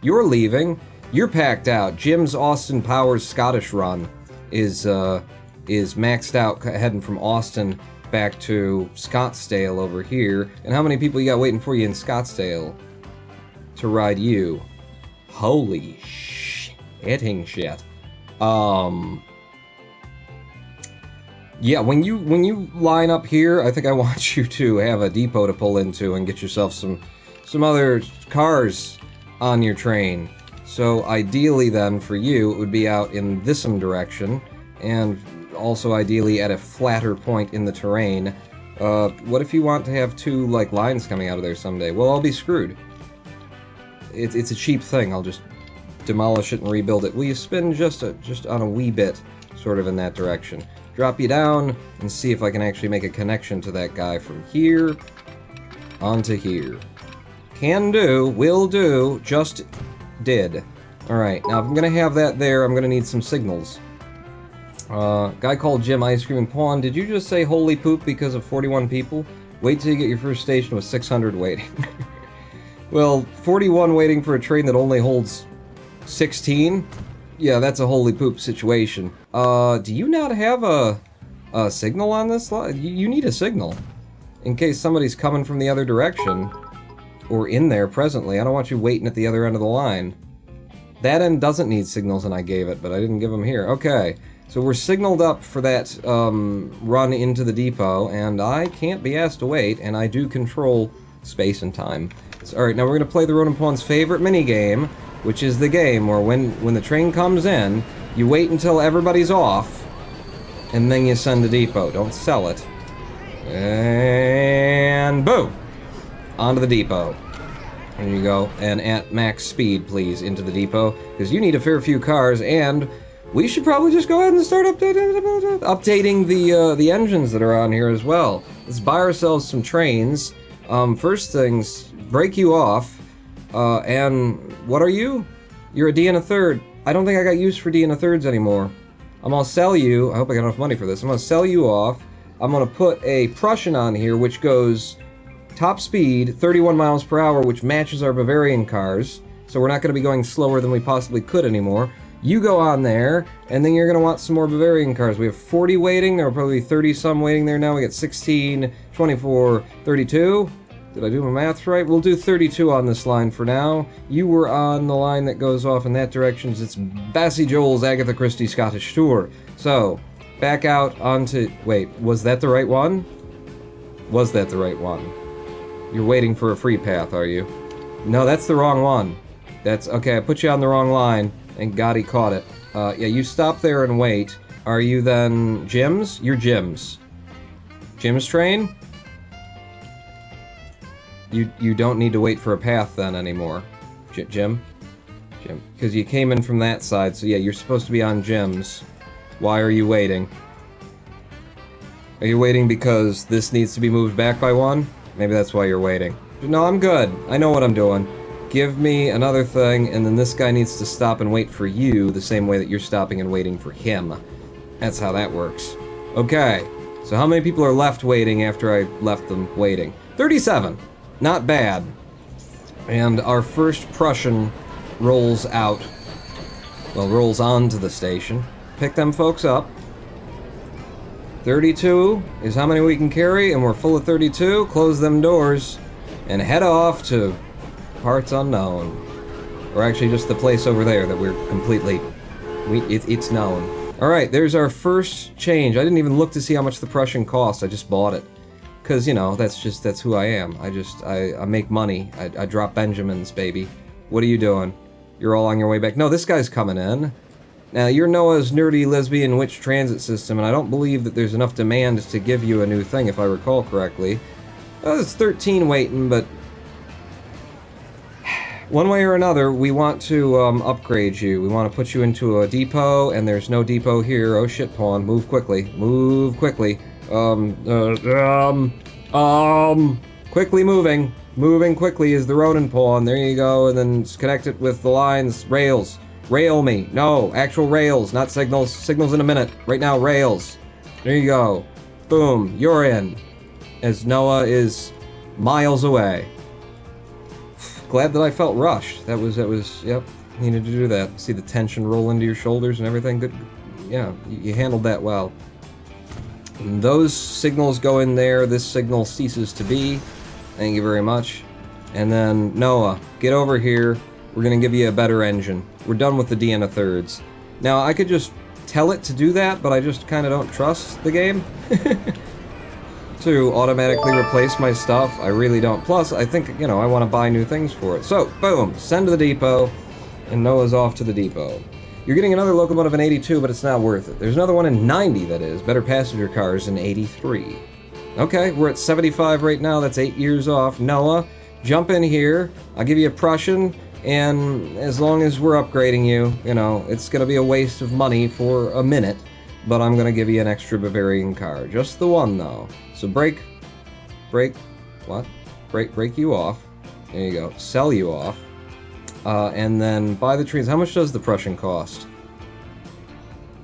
You're leaving. You're packed out. Jim's Austin Powers Scottish run is maxed out, heading from Austin back to Scottsdale over here. And how many people you got waiting for you in Scottsdale to ride you? Holy shitting shit. Yeah, when you line up here, I think I want you to have a depot to pull into and get yourself some other cars on your train. So ideally then, for you, it would be out in this direction, and also ideally at a flatter point in the terrain. What if you want to have two, like, lines coming out of there someday? Well, I'll be screwed. It's a cheap thing. I'll just demolish it and rebuild it. Will you spin just on a wee bit, sort of in that direction? Drop you down and see if I can actually make a connection to that guy from here onto here. Can do, will do, just did. Alright, now if I'm gonna have that there, I'm gonna need some signals. Guy called Jim Ice Cream and Pawn, did you just say holy poop because of 41 people? Wait till you get your first station with 600 waiting. Well, 41 waiting for a train that only holds 16? Yeah, that's a holy poop situation. Do you not have a signal on this line? You need a signal. In case somebody's coming from the other direction. Or in there presently. I don't want you waiting at the other end of the line. That end doesn't need signals and I gave it, but I didn't give them here. Okay, so we're signaled up for that run into the depot, and I can't be asked to wait, and I do control space and time. So, alright, now we're going to play the Ronin Pawn's favorite minigame, which is the game where when the train comes in, you wait until everybody's off, and then you send the depot. Don't sell it. And boom! Onto the depot. There you go. And at max speed, please, into the depot, because you need a fair few cars, and we should probably just go ahead and start updating the engines that are on here as well. Let's buy ourselves some trains. First things, break you off. And what are you? You're a D and a third. I don't think I got use for D and a thirds anymore. I'm gonna sell you. I hope I got enough money for this. I'm gonna sell you off. I'm gonna put a Prussian on here, which goes top speed, 31 miles per hour, which matches our Bavarian cars. So we're not gonna be going slower than we possibly could anymore. You go on there, and then you're gonna want some more Bavarian cars. We have 40 waiting. There are probably 30 some waiting there now. We got 16, 24, 32. Did I do my math right? We'll do 32 on this line for now. You were on the line that goes off in that direction. It's Bassy Joel's Agatha Christie Scottish Tour. So, back out onto... Wait, was that the right one? Was that the right one? You're waiting for a free path, are you? No, that's the wrong one. That's... Okay, I put you on the wrong line, and God, he caught it. Yeah, you stop there and wait. Are you then Jim's? You're Jim's. Jim's train? You don't need to wait for a path then anymore. Jim? Jim. Because you came in from that side, so yeah, you're supposed to be on Jim's. Why are you waiting? Are you waiting because this needs to be moved back by one? Maybe that's why you're waiting. No, I'm good. I know what I'm doing. Give me another thing, and then this guy needs to stop and wait for you the same way that you're stopping and waiting for him. That's how that works. Okay, so how many people are left waiting after I left them waiting? 37! Not bad. And our first Prussian rolls out. Well, rolls onto the station. Pick them folks up. 32 is how many we can carry, and we're full of 32. Close them doors and head off to parts unknown. Or actually just the place over there that we're completely... it's known. Alright, there's our first change. I didn't even look to see how much the Prussian cost, I just bought it. Because, you know, that's who I am. I make money. I drop Benjamins, baby. What are you doing? You're all on your way back. No, this guy's coming in. Now, you're Noah's nerdy lesbian witch transit system, and I don't believe that there's enough demand to give you a new thing, if I recall correctly. There's 13 waiting, but... one way or another, we want to upgrade you. We want to put you into a depot, and there's no depot here. Oh shit, Pawn. Move quickly. Move quickly. Quickly moving. Moving quickly is the Ronin Pawn. There you go, and then connect it with the lines. Rails. Rail me. No, actual rails, not signals. Signals in a minute. Right now, rails. There you go. Boom, you're in. As Noah is miles away. glad that I felt rushed. That was, yep, needed to do that. See the tension roll into your shoulders and everything. Good, yeah, you handled that well. And those signals go in there. This signal ceases to be. Thank you very much. And then, Noah, get over here. We're gonna give you a better engine. We're done with the D and a thirds. Now, I could just tell it to do that, but I just kind of don't trust the game to automatically replace my stuff. I really don't. Plus, I think, you know, I want to buy new things for it. So, boom, send to the depot, and Noah's off to the depot. You're getting another locomotive in 82, but it's not worth it. There's another one in 90, that is. Better passenger cars in 83. Okay, we're at 75 right now. That's 8 years off. Noah, jump in here. I'll give you a Prussian, and as long as we're upgrading you, you know, it's going to be a waste of money for a minute, but I'm going to give you an extra Bavarian car. Just the one, though. So break you off. There you go. Sell you off. And then buy the trains. How much does the Prussian cost?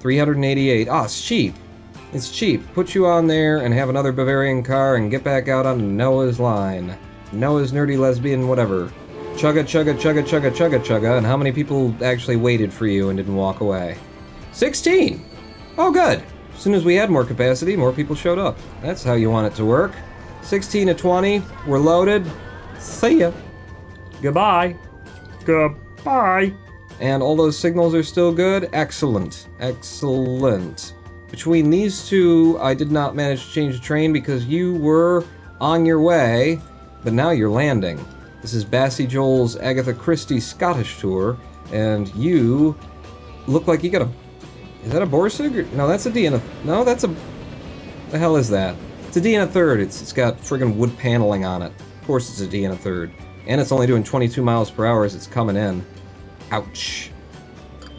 388. Ah, it's cheap. It's cheap. Put you on there and have another Bavarian car and get back out on Noah's line. Noah's nerdy lesbian whatever. Chugga, chugga, chugga, chugga, chugga, chugga. And how many people actually waited for you and didn't walk away? 16! Oh, good. As soon as we had more capacity, more people showed up. That's how you want it to work. 16 to 20. We're loaded. See ya. Goodbye. Goodbye. And all those signals are still good? Excellent. Excellent. Between these two, I did not manage to change the train because you were on your way, but now you're landing. This is Bassie Joel's Agatha Christie Scottish tour, and you look like you got a... Is that a Borsig? No, that's a D and a... No, that's a... The hell is that? It's a D and a third. It's got friggin' wood paneling on it. Of course it's a D and a third. And it's only doing 22 miles per hour as it's coming in. Ouch.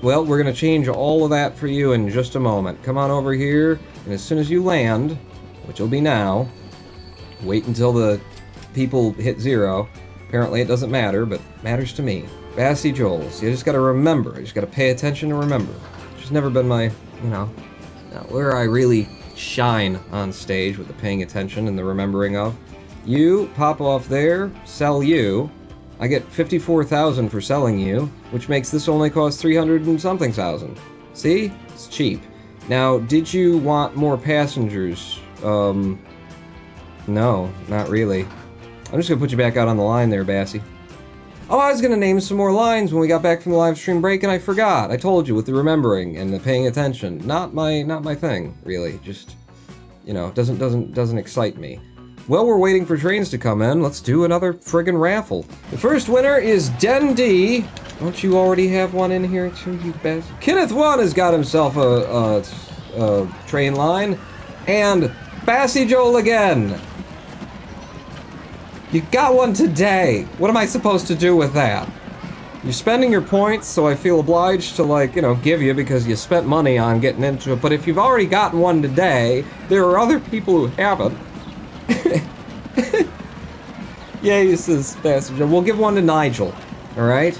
Well, we're gonna change all of that for you in just a moment. Come on over here, and as soon as you land, which will be now, wait until the people hit 0. Apparently it doesn't matter, but matters to me. Bassie Joel's. You just gotta remember. You just gotta pay attention and remember. It's just never been my, you know, where I really shine on stage with the paying attention and the remembering of. You pop off there, sell you. I get 54,000 for selling you, which makes this only cost 300 and something thousand. See? It's cheap. Now, did you want more passengers? No, not really. I'm just gonna put you back out on the line there, Bassie. Oh, I was gonna name some more lines when we got back from the live stream break, and I forgot. I told you with the remembering and the paying attention. Not my thing, really. Just, you know, doesn't excite me. Well, we're waiting for trains to come in. Let's do another friggin' raffle. The first winner is Den D. Don't you already have one in here too, you bastard? Kenneth 1 has got himself a train line, and Bassie Joel again. You got one today. What am I supposed to do with that? You're spending your points, so I feel obliged to, like, you know, give you because you spent money on getting into it. But if you've already gotten one today, there are other people who haven't. Yay, says Bassie Joel. We'll give one to Nigel. Alright?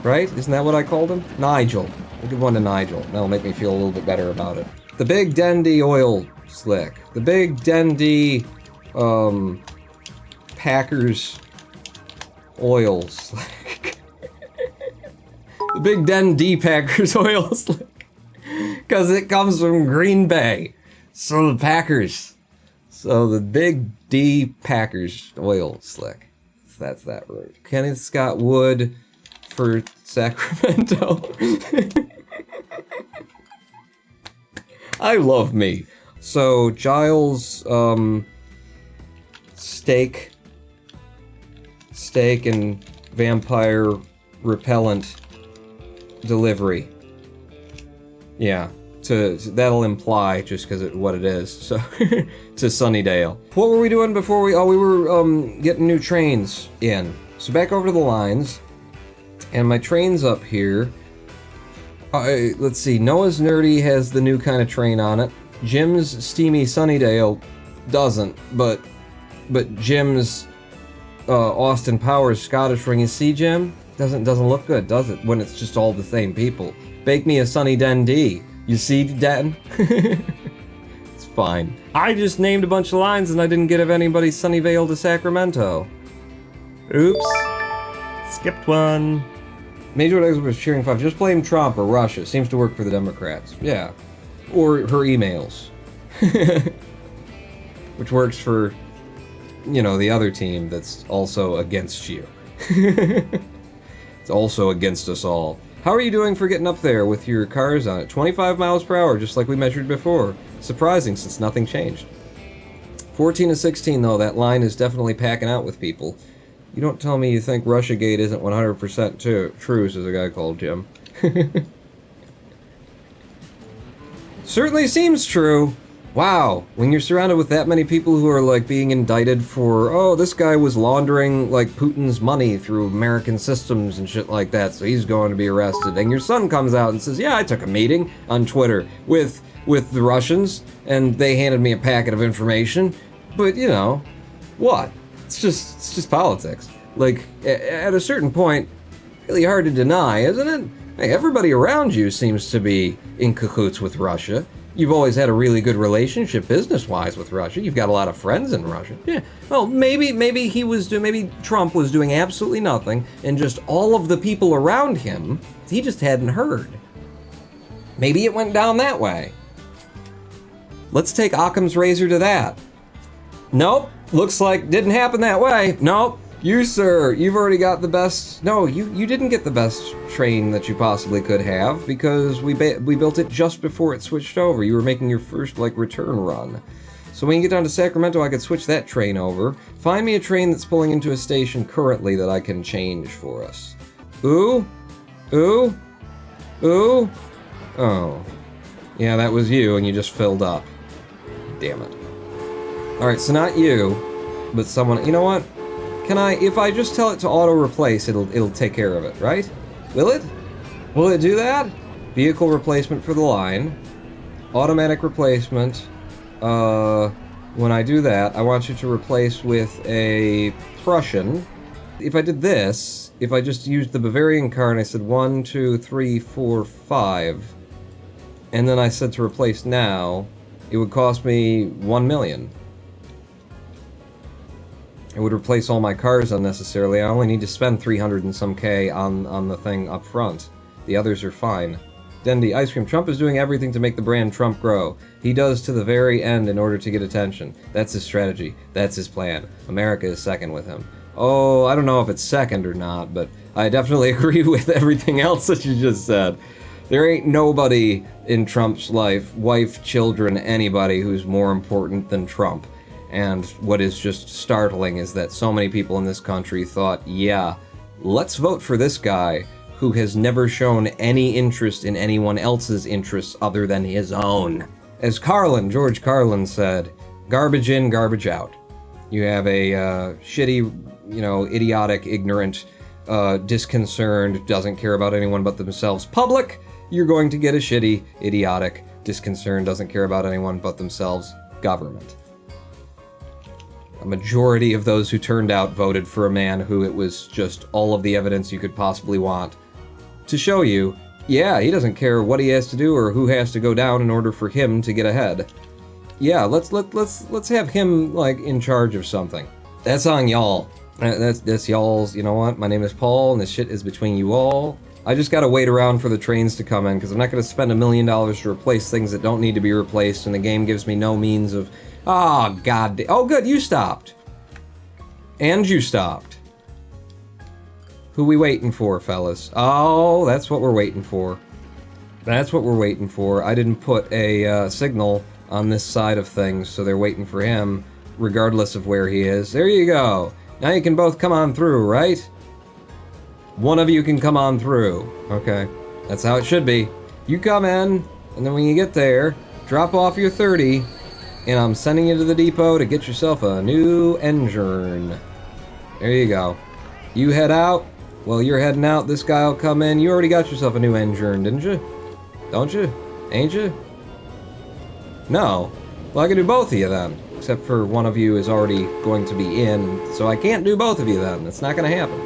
Right? Isn't that what I called him? Nigel. We'll give one to Nigel. That'll make me feel a little bit better about it. The Big Dendy Oil Slick. The Big Dendy, Packers Oil Slick. The Big Dendy Packers Oil Slick. Because it comes from Green Bay. So the Packers. So the Big D Packers Oil Slick. That's that route. Kenneth Scott Wood for Sacramento. I love me. So Giles, steak and vampire repellent delivery. Yeah. That'll imply, just because of what it is, so, to Sunnydale. What were we doing before we were, getting new trains in. So back over to the lines, and my train's up here. Let's see, Noah's Nerdy has the new kind of train on it. Jim's Steamy Sunnydale doesn't, but Jim's, Austin Powers Scottish Ring, you see, Jim? Doesn't look good, does it, when it's just all the same people. Bake me a Sunny Den-D. You see, Den? It's fine. I just named a bunch of lines and I didn't get of anybody Sunnyvale to Sacramento. Oops. Skipped one. Major League was cheering 5. Just blame Trump or Russia. Seems to work for the Democrats. Yeah. Or her emails. Which works for, you know, the other team that's also against you. It's also against us all. How are you doing for getting up there with your cars on it? 25 miles per hour, just like we measured before. Surprising, since nothing changed. 14 to 16, though, that line is definitely packing out with people. You don't tell me you think Russiagate isn't 100% true, says a guy called Jim. Certainly seems true. Wow, when you're surrounded with that many people who are, like, being indicted for, oh, this guy was laundering, like, Putin's money through American systems and shit like that, so he's going to be arrested. And your son comes out and says, yeah, I took a meeting on Twitter with the Russians, and they handed me a packet of information. But, you know, what? It's just politics. Like, at a certain point, really hard to deny, isn't it? Hey, everybody around you seems to be in cahoots with Russia. You've always had a really good relationship business-wise with Russia. You've got a lot of friends in Russia. Yeah. Well, maybe Trump was doing absolutely nothing, and just all of the people around him, he just hadn't heard. Maybe it went down that way. Let's take Occam's razor to that. Nope. Looks like didn't happen that way. Nope. You, sir, you've already got the best... No, you didn't get the best train that you possibly could have, because we built it just before it switched over. You were making your first, like, return run. So when you get down to Sacramento, I could switch that train over. Find me a train that's pulling into a station currently that I can change for us. Ooh? Ooh? Ooh? Oh. Yeah, that was you, and you just filled up. Damn it. Alright, so not you, but someone... You know what? Can I... If I just tell it to auto-replace, it'll take care of it, right? Will it? Will it do that? Vehicle replacement for the line. Automatic replacement. When I do that, I want you to replace with a Prussian. If I did this, if I just used the Bavarian car and I said 1, 2, 3, 4, 5, and then I said to replace now, it would cost me 1 million. It would replace all my cars unnecessarily. I only need to spend 300 and some K on the thing up front. The others are fine. Dendy, Ice Cream, Trump is doing everything to make the brand Trump grow. He does to the very end in order to get attention. That's his strategy. That's his plan. America is second with him. Oh, I don't know if it's second or not, but I definitely agree with everything else that you just said. There ain't nobody in Trump's life, wife, children, anybody who's more important than Trump. And what is just startling is that so many people in this country thought, yeah, let's vote for this guy who has never shown any interest in anyone else's interests other than his own. As George Carlin said, garbage in, garbage out. You have a shitty, you know, idiotic, ignorant, disconcerted, doesn't care about anyone but themselves public. You're going to get a shitty, idiotic, disconcerted, doesn't care about anyone but themselves government. A majority of those who turned out voted for a man who it was just all of the evidence you could possibly want to show you, yeah, he doesn't care what he has to do or who has to go down in order for him to get ahead. Yeah, let's have him, like, in charge of something. That's on y'all. That's y'all's, you know what? My name is Paul, and this shit is between you all. I just gotta wait around for the trains to come in, because I'm not gonna spend $1 million to replace things that don't need to be replaced, and the game gives me no means of... Oh, god. Oh, good, you stopped. And you stopped. Who we waiting for, fellas? Oh, that's what we're waiting for. That's what we're waiting for. I didn't put a signal on this side of things, so they're waiting for him, regardless of where he is. There you go. Now you can both come on through, right? One of you can come on through. Okay. That's how it should be. You come in, and then when you get there, drop off your 30, and I'm sending you to the depot to get yourself a new engine. There you go. You head out. While you're heading out, this guy will come in. You already got yourself a new engine, didn't you? Don't you? Ain't you? No. Well, I can do both of you then. Except for one of you is already going to be in, so I can't do both of you then. It's not going to happen.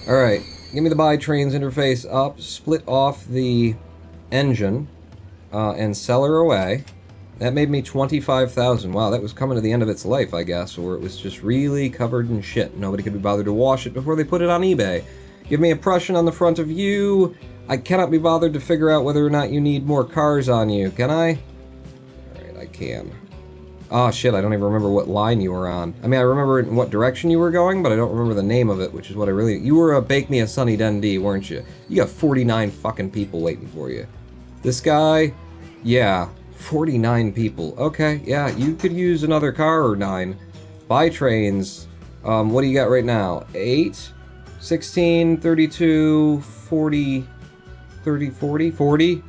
Alright. Give me the buy trains interface up. Split off the engine. And sell her away. That made me 25,000. Wow, that was coming to the end of its life, I guess, or it was just really covered in shit. Nobody could be bothered to wash it before they put it on eBay. Give me a Prussian on the front of you. I cannot be bothered to figure out whether or not you need more cars on you. Can I? Alright, I can. Oh shit, I don't even remember what line you were on. I mean, I remember in what direction you were going, but I don't remember the name of it, which is what I really... You were a Bake Me a Sunny Dundee, weren't you? You got 49 fucking people waiting for you. This guy? Yeah. 49 people. Okay, yeah, you could use another car or 9. Buy trains. What do you got right now? 8? 16, 32, 40, 30, 40? 40?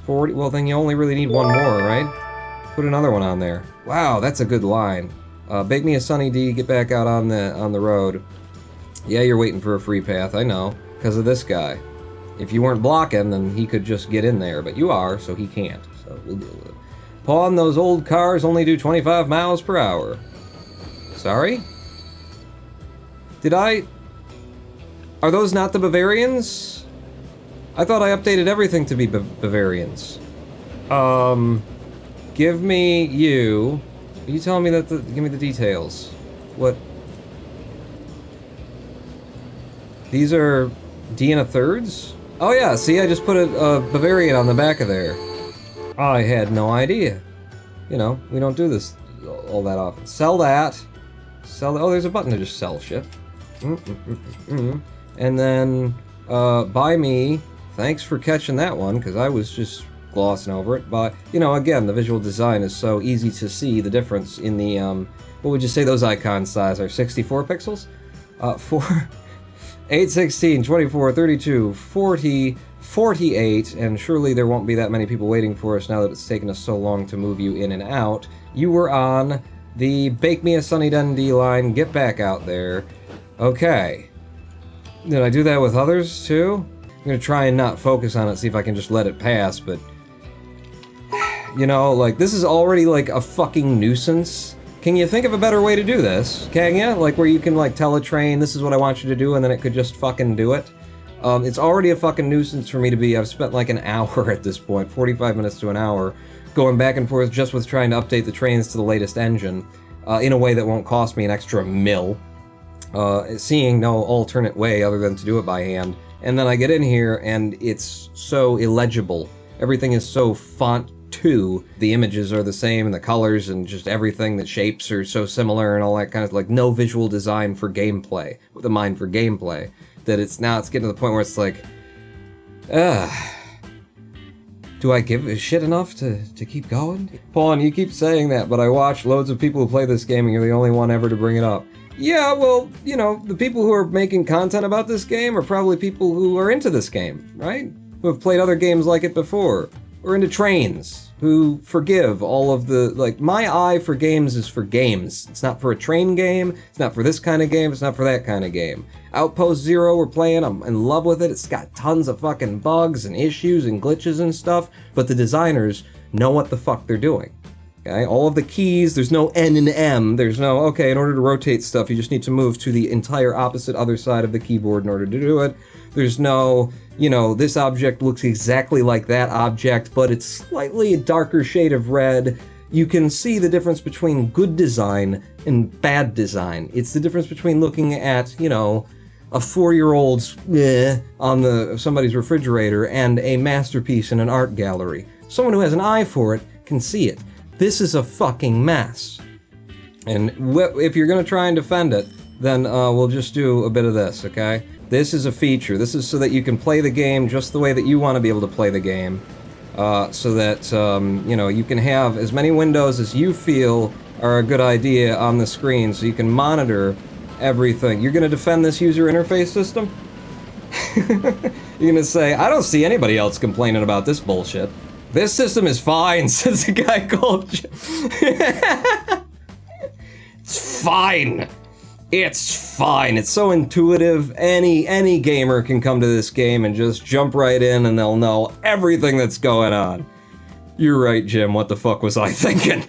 40? Well, then you only really need one more, right? Put another one on there. Wow, that's a good line. Bake me a Sunny D, get back out on the road. Yeah, you're waiting for a free path, I know, because of this guy. If you weren't blocking, then he could just get in there, but you are, so he can't. So we'll deal with it. Pawn, those old cars only do 25 miles per hour. Sorry? Did I... Are those not the Bavarians? I thought I updated everything to be Bavarians. Give me you. You telling me that give me the details. What? These are D and a thirds? Oh yeah, see, I just put a Bavarian on the back of there. I had no idea. You know, we don't do this all that often. Sell that. Sell that. Oh, there's a button to just sell shit. And then, buy me. Thanks for catching that one, because I was just glossing over it. But, you know, again, the visual design is so easy to see the difference in the, what would you say those icon size are? 64 pixels? 8, 16, 24, 32, 40, 48, and surely there won't be that many people waiting for us now that it's taken us so long to move you in and out. You were on the Bake Me a Sunny Dundee line. Get back out there. Okay. Did I do that with others, too? I'm gonna try and not focus on it, see if I can just let it pass, but... You know, like, this is already, like, a fucking nuisance. Can you think of a better way to do this? Can ya? Like, where you can, like, tell a train, this is what I want you to do, and then it could just fucking do it? It's already a fucking nuisance for me to be... I've spent, like, an hour at this point, 45 minutes to an hour, going back and forth just with trying to update the trains to the latest engine, in a way that won't cost me an extra $1 million. Seeing no alternate way other than to do it by hand. And then I get in here, and it's so illegible. Everything is so font 2. The images are the same, and the colors, and just everything, the shapes are so similar, and all that kind of, like, no visual design for gameplay, with a mind for gameplay, that it's getting to the point where it's like, do I give a shit enough to keep going? Pawn, you keep saying that, but I watch loads of people who play this game, and you're the only one ever to bring it up. Yeah, well, you know, the people who are making content about this game are probably people who are into this game, right? Who have played other games like it before. Or into trains, who forgive all of the, like, my eye for games is for games. It's not for a train game, it's not for this kind of game, it's not for that kind of game. Outpost Zero we're playing, I'm in love with it, it's got tons of fucking bugs and issues and glitches and stuff, but the designers know what the fuck they're doing. Okay? All of the keys, there's no N and M, there's no, okay, in order to rotate stuff, you just need to move to the entire opposite other side of the keyboard in order to do it. There's no, you know, this object looks exactly like that object, but it's slightly a darker shade of red. You can see the difference between good design and bad design. It's the difference between looking at, you know, a 4-year-old's on somebody's refrigerator and a masterpiece in an art gallery. Someone who has an eye for it can see it. This is a fucking mess. And if you're gonna try and defend it, then we'll just do a bit of this, okay? This is a feature. This is so that you can play the game just the way that you want to be able to play the game. So that, you know, you can have as many windows as you feel are a good idea on the screen, so you can monitor everything. You're gonna defend this user interface system? You're gonna say, I don't see anybody else complaining about this bullshit. This system is fine, says the guy called you. It's fine. It's fine. It's so intuitive. Any gamer can come to this game and just jump right in and they'll know everything that's going on. You're right, Jim. What the fuck was I thinking?